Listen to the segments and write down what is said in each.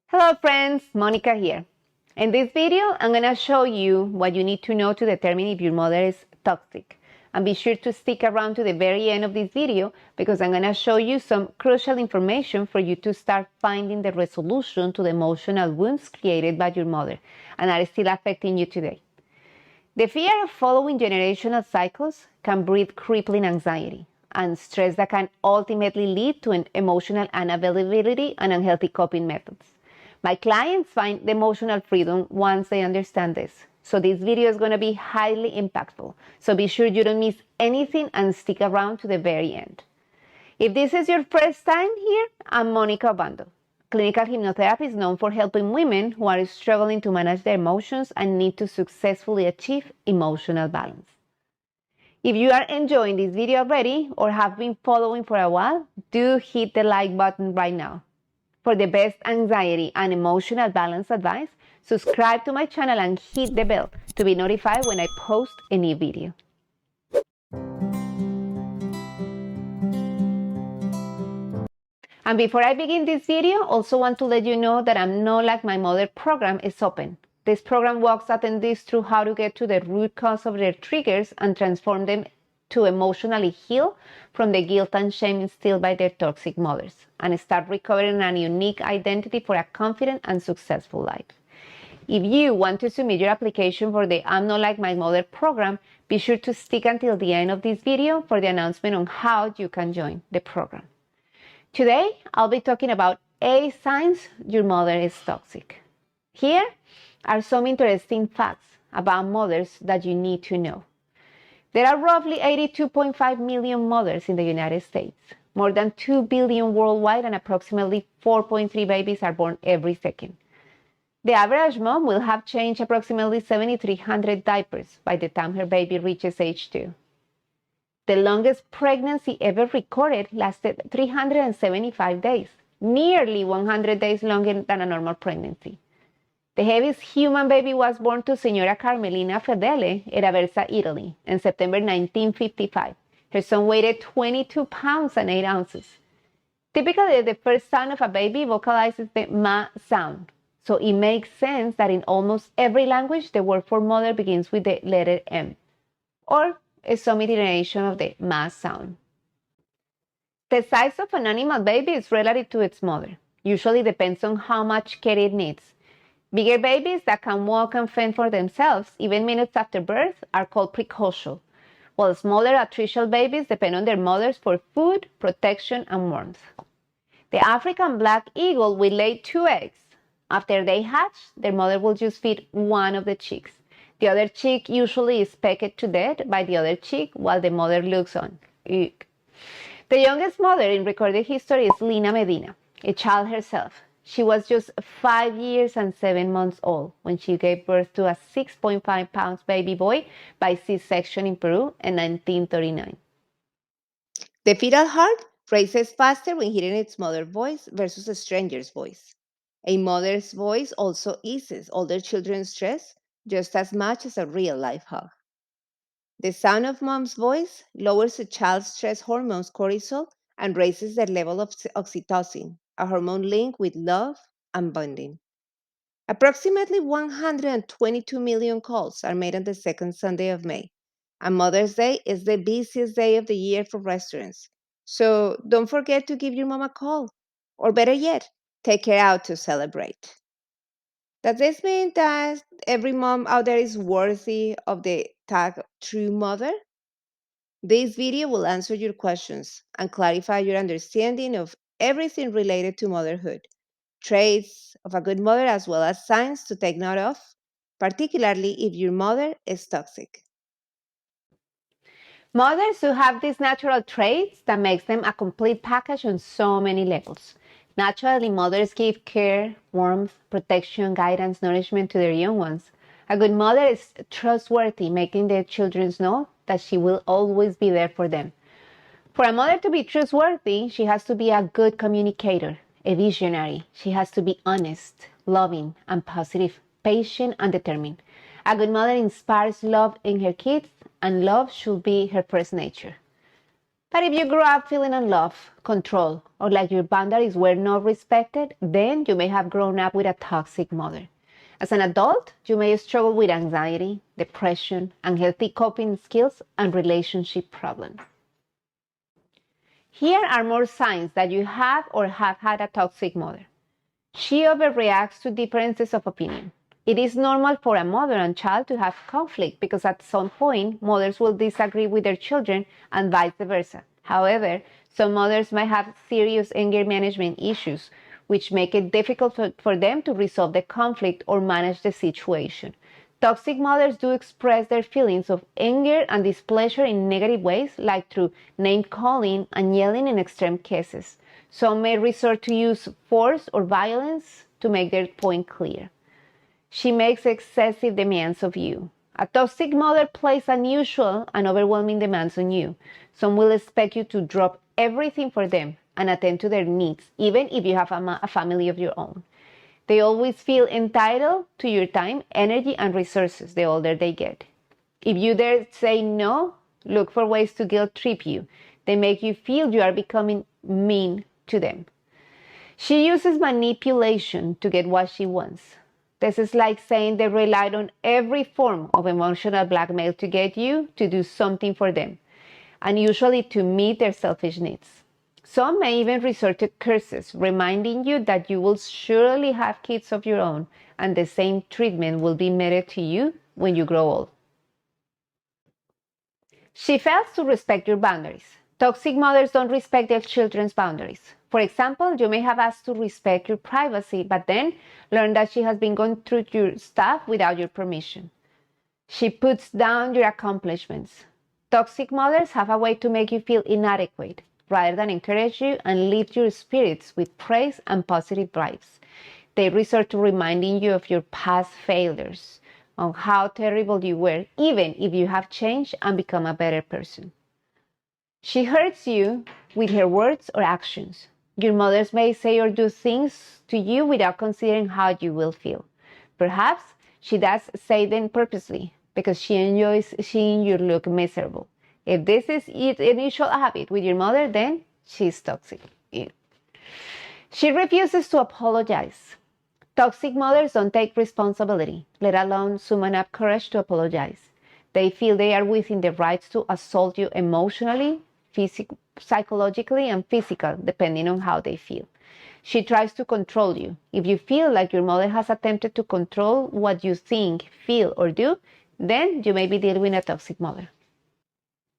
Hello friends, Monica here. In this video, I'm going to show you what you need to know to determine if your mother is toxic. And be sure to stick around to the very end of this video because I'm going to show you some crucial information for you to start finding the resolution to the emotional wounds created by your mother and are still affecting you today. The fear of following generational cycles can breed crippling anxiety and stress that can ultimately lead to an emotional unavailability and unhealthy coping methods. My clients find the emotional freedom once they understand this. So this video is going to be highly impactful. So be sure you don't miss anything and stick around to the very end. If this is your first time here, I'm Monica Obando. Clinical hypnotherapy is known for helping women who are struggling to manage their emotions and need to successfully achieve emotional balance. If you are enjoying this video already or have been following for a while, do hit the like button right now. For the best anxiety and emotional balance advice, subscribe to my channel and hit the bell to be notified when I post a new video. And before I begin this video, also want to let you know that I'm Not Like My Mother program is open. This program walks attendees through how to get to the root cause of their triggers and transform them to emotionally heal from the guilt and shame instilled by their toxic mothers and start recovering a unique identity for a confident and successful life. If you want to submit your application for the I'm Not Like My Mother program, be sure to stick until the end of this video for the announcement on how you can join the program. Today, I'll be talking about 8 signs your mother is toxic. Here are some interesting facts about mothers that you need to know. There are roughly 82.5 million mothers in the United States, more than 2 billion worldwide, and approximately 4.3 babies are born every second. The average mom will have changed approximately 7,300 diapers by the time her baby reaches age 2. The longest pregnancy ever recorded lasted 375 days, nearly 100 days longer than a normal pregnancy. The heaviest human baby was born to Signora Carmelina Fedele in Aversa, Italy, in September 1955. Her son weighed 22 pounds and 8 ounces. Typically, the first sound of a baby vocalizes the ma sound, so it makes sense that in almost every language, the word for mother begins with the letter M, or some iteration of the ma sound. The size of an animal baby is relative to its mother. Usually depends on how much care it needs. Bigger babies that can walk and fend for themselves, even minutes after birth, are called precocial, while smaller artificial babies depend on their mothers for food, protection, and warmth. The African black eagle will lay 2 eggs. After they hatch, their mother will just feed one of the chicks. The other chick usually is pecked to death by the other chick while the mother looks on. Eek. The youngest mother in recorded history is Lina Medina, a child herself. She was just 5 years and 7 months old when she gave birth to a 6.5 pounds baby boy by C-section in Peru in 1939. The fetal heart races faster when hearing its mother's voice versus a stranger's voice. A mother's voice also eases older children's stress just as much as a real-life hug. The sound of mom's voice lowers a child's stress hormones cortisol and raises their level of oxytocin, a hormone linked with love and bonding. Approximately 122 million calls are made on the second Sunday of May, and Mother's Day is the busiest day of the year for restaurants. So don't forget to give your mom a call, or better yet, take her out to celebrate. Does this mean that every mom out there is worthy of the tag true mother? This video will answer your questions and clarify your understanding of everything related to motherhood, traits of a good mother, as well as signs to take note of, particularly if your mother is toxic. Mothers who have these natural traits that makes them a complete package on so many levels. Naturally, mothers give care, warmth, protection, guidance, nourishment to their young ones. A good mother is trustworthy, making their children know that she will always be there for them. For a mother to be trustworthy, she has to be a good communicator, a visionary. She has to be honest, loving, and positive, patient, and determined. A good mother inspires love in her kids, and love should be her first nature. But if you grew up feeling unloved, controlled, or like your boundaries were not respected, then you may have grown up with a toxic mother. As an adult, you may struggle with anxiety, depression, unhealthy coping skills, and relationship problems. Here are more signs that you have or have had a toxic mother. She overreacts to differences of opinion. It is normal for a mother and child to have conflict because at some point, mothers will disagree with their children and vice versa. However, some mothers might have serious anger management issues, which make it difficult for them to resolve the conflict or manage the situation. Toxic mothers do express their feelings of anger and displeasure in negative ways, like through name-calling and yelling in extreme cases. Some may resort to use force or violence to make their point clear. She makes excessive demands of you. A toxic mother places unusual and overwhelming demands on you. Some will expect you to drop everything for them and attend to their needs, even if you have a family of your own. They always feel entitled to your time, energy, and resources the older they get. If you dare say no, look for ways to guilt trip you. They make you feel you are becoming mean to them. She uses manipulation to get what she wants. This is like saying they relied on every form of emotional blackmail to get you to do something for them, and usually to meet their selfish needs. Some may even resort to curses, reminding you that you will surely have kids of your own, and the same treatment will be meted to you when you grow old. She fails to respect your boundaries. Toxic mothers don't respect their children's boundaries. For example, you may have asked to respect your privacy, but then learn that she has been going through your stuff without your permission. She puts down your accomplishments. Toxic mothers have a way to make you feel inadequate, rather than encourage you and lift your spirits with praise and positive vibes. They resort to reminding you of your past failures, on how terrible you were, even if you have changed and become a better person. She hurts you with her words or actions. Your mothers may say or do things to you without considering how you will feel. Perhaps she does say them purposely because she enjoys seeing you look miserable. If this is an initial habit with your mother, then she's toxic. She refuses to apologize. Toxic mothers don't take responsibility, let alone summon up courage to apologize. They feel they are within the rights to assault you emotionally, psychologically, and physically, depending on how they feel. She tries to control you. If you feel like your mother has attempted to control what you think, feel, or do, then you may be dealing with a toxic mother.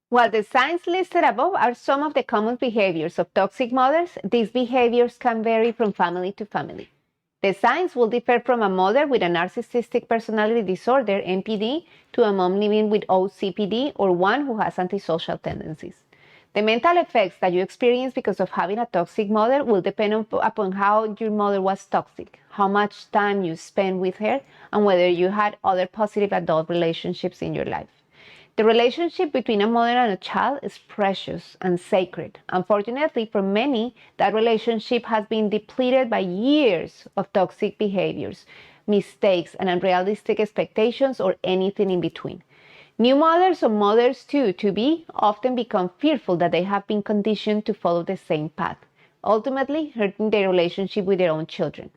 While the signs listed above are some of the common behaviors of toxic mothers, these behaviors can vary from family to family. The signs will differ from a mother with a narcissistic personality disorder, NPD, to a mom living with OCPD or one who has antisocial tendencies. The mental effects that you experience because of having a toxic mother will depend upon how your mother was toxic, how much time you spent with her, and whether you had other positive adult relationships in your life. The relationship between a mother and a child is precious and sacred. Unfortunately, for many, that relationship has been depleted by years of toxic behaviors, mistakes, and unrealistic expectations, or anything in between. New mothers or mothers to-be often become fearful that they have been conditioned to follow the same path, ultimately hurting their relationship with their own children.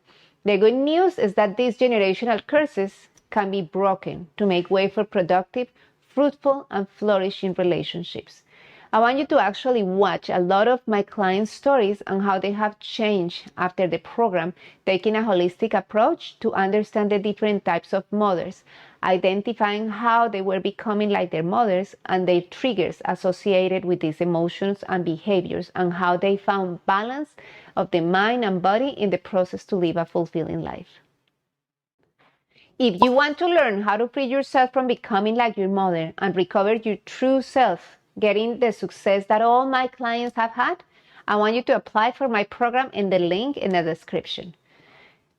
The good news is that these generational curses can be broken to make way for productive, fruitful, and flourishing relationships. I want you to actually watch a lot of my clients' stories and how they have changed after the program, taking a holistic approach to understand the different types of mothers, identifying how they were becoming like their mothers and their triggers associated with these emotions and behaviors, and how they found balance of the mind and body in the process to live a fulfilling life. If you want to learn how to free yourself from becoming like your mother and recover your true self, getting the success that all my clients have had, I want you to apply for my program in the link in the description.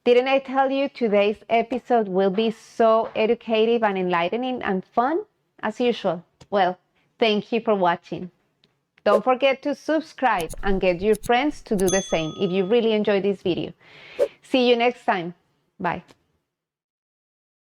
Didn't I tell you today's episode will be so educative and enlightening and fun? As usual. Well, thank you for watching. Don't forget to subscribe and get your friends to do the same if you really enjoyed this video. See you next time. Bye.